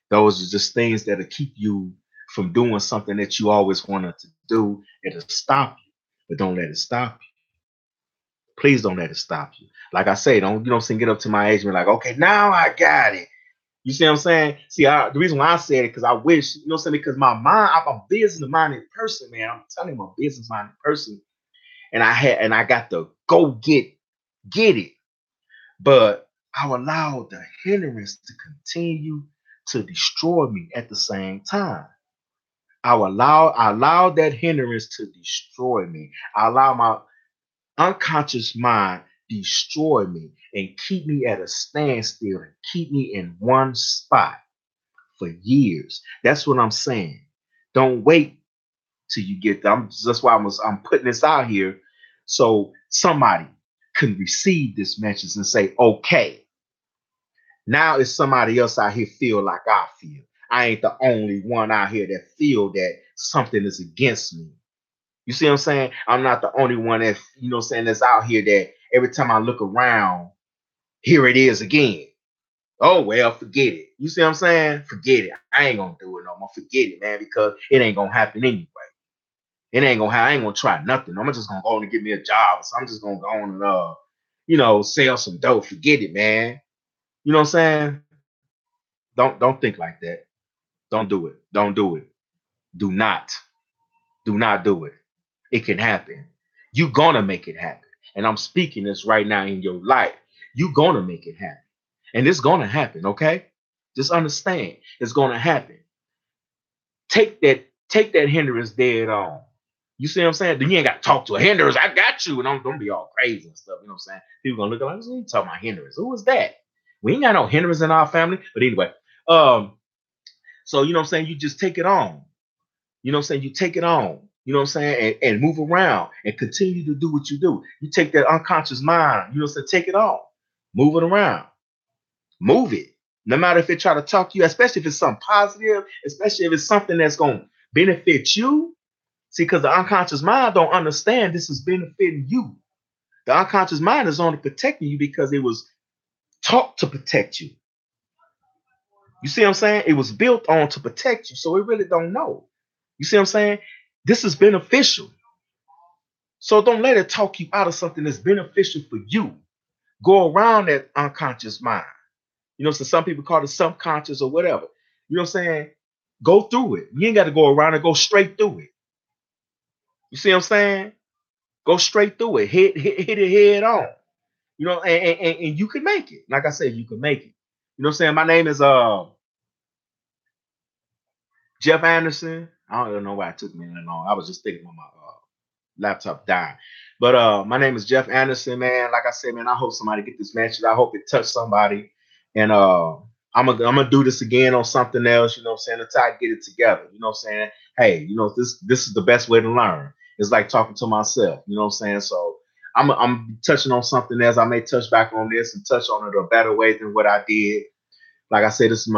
Those are just things that'll keep you from doing something that you always wanted to do. It'll stop you, but don't let it stop you. Please don't let it stop you. Like I say, don't, you know what I'm saying, get up to my age and be like, okay, now I got it. You see what I'm saying? See, the reason why I said it, because I wish, you know what I'm saying, because my mind, I'm a business minded person, man. I'm telling you, I'm a business minded person. And I got to go get it. But I allowed the hindrance to continue to destroy me at the same time. I allowed that hindrance to destroy me. I allow my unconscious mind destroy me and keep me at a standstill and keep me in one spot for years. That's what I'm saying. Don't wait till you get there. That's why I'm putting this out here so somebody can receive this message and say, okay, now it's somebody else out here feel like I feel. I ain't the only one out here that feel that something is against me. You see what I'm saying? I'm not the only one that, you know what I'm saying, that's out here that every time I look around, here it is again. Oh well, forget it. You see what I'm saying? Forget it. I ain't gonna do it no more. Forget it, man, because it ain't gonna happen anyway. It ain't gonna happen. I ain't gonna try nothing. I'm just gonna go on and get me a job. So I'm just gonna go on and sell some dope. Forget it, man. You know what I'm saying? Don't think like that. Don't do it. Don't do it. Do not. Do not do it. It can happen. You gonna make it happen. And I'm speaking this right now in your life. You gonna make it happen. And it's gonna happen, okay? Just understand it's gonna happen. Take that hindrance dead on. You see what I'm saying? Then you ain't got to talk to a hindrance. I got you, and I'm gonna be all crazy and stuff. You know what I'm saying? People gonna look like, who's you talking about hindrance? Who is that? We ain't got no hindrance in our family. But anyway, so you know what I'm saying? You just take it on. You know what I'm saying? You take it on. You know what I'm saying? And move around and continue to do what you do. You take that unconscious mind. You know what I'm saying? Take it on. Move it around. Move it. No matter if it try to talk to you, especially if it's something positive, especially if it's something that's gonna benefit you. See, because the unconscious mind don't understand this is benefiting you. The unconscious mind is only protecting you because it was taught to protect you. You see what I'm saying? It was built on to protect you, so it really don't know. You see what I'm saying? This is beneficial. So don't let it talk you out of something that's beneficial for you. Go around that unconscious mind. You know, so some people call it subconscious or whatever. You know what I'm saying? Go through it. You ain't got to go around and go straight through it. You see what I'm saying? Go straight through it. Hit it head on. You know, and you can make it. Like I said, you can make it. You know what I'm saying? My name is Jeff Anderson. I don't even know why it took me that long. I was just thinking on my laptop dying. But my name is Jeff Anderson, man. Like I said, man, I hope somebody get this message. I hope it touched somebody. And I'm gonna do this again on something else, you know what I'm saying, until I get it together. You know what I'm saying? Hey, you know, this is the best way to learn. It's like talking to myself, you know what I'm saying? So I'm touching on something else. I may touch back on this and touch on it a better way than what I did. Like I said, this is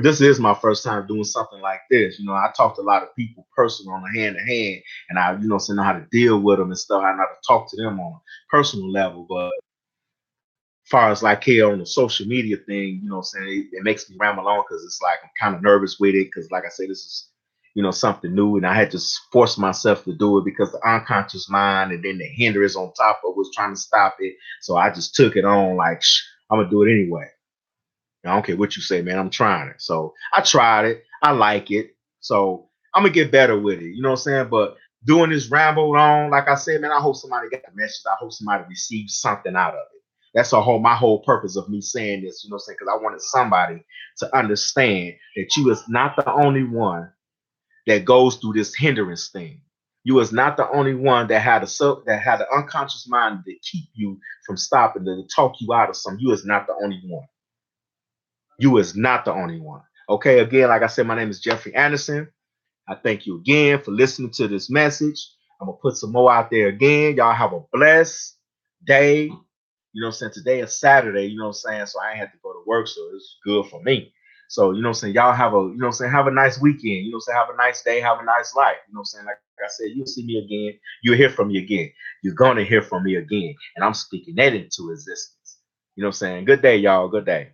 this is my first time doing something like this. You know, I talked to a lot of people personal on a hand to hand, and I, you know, so know how to deal with them and stuff. I know how to talk to them on a personal level. But as far as like here on the social media thing, you know what I'm saying, it makes me ramble on because it's like I'm kind of nervous with it because, like I said, this is, you know, something new, and I had to force myself to do it because the unconscious mind and then the hindrance on top of was trying to stop it. So I just took it on like, I'm gonna do it anyway. I don't care what you say, man. I'm trying it. So I tried it. I like it. So I'm gonna get better with it. You know what I'm saying? But doing this ramble on, like I said, man, I hope somebody got the message. I hope somebody received something out of it. That's my whole purpose of me saying this, you know what I'm saying? Because I wanted somebody to understand that you is not the only one that goes through this hindrance thing. You is not the only one that had the unconscious mind that keep you from stopping, to talk you out of something. You is not the only one. You is not the only one. Okay, again, like I said, my name is Jeffrey Anderson. I thank you again for listening to this message. I'm gonna put some more out there again. Y'all have a blessed day. You know what I'm saying? Today is Saturday, you know what I'm saying? So I ain't had to go to work, so it's good for me. So, you know what I'm saying? Y'all have you know what I'm saying, have a nice weekend. You know what I'm saying? Have a nice day, have a nice life. You know what I'm saying? Like I said, you'll see me again. You'll hear from me again. You're gonna hear from me again. And I'm speaking that into existence. You know what I'm saying? Good day, y'all. Good day.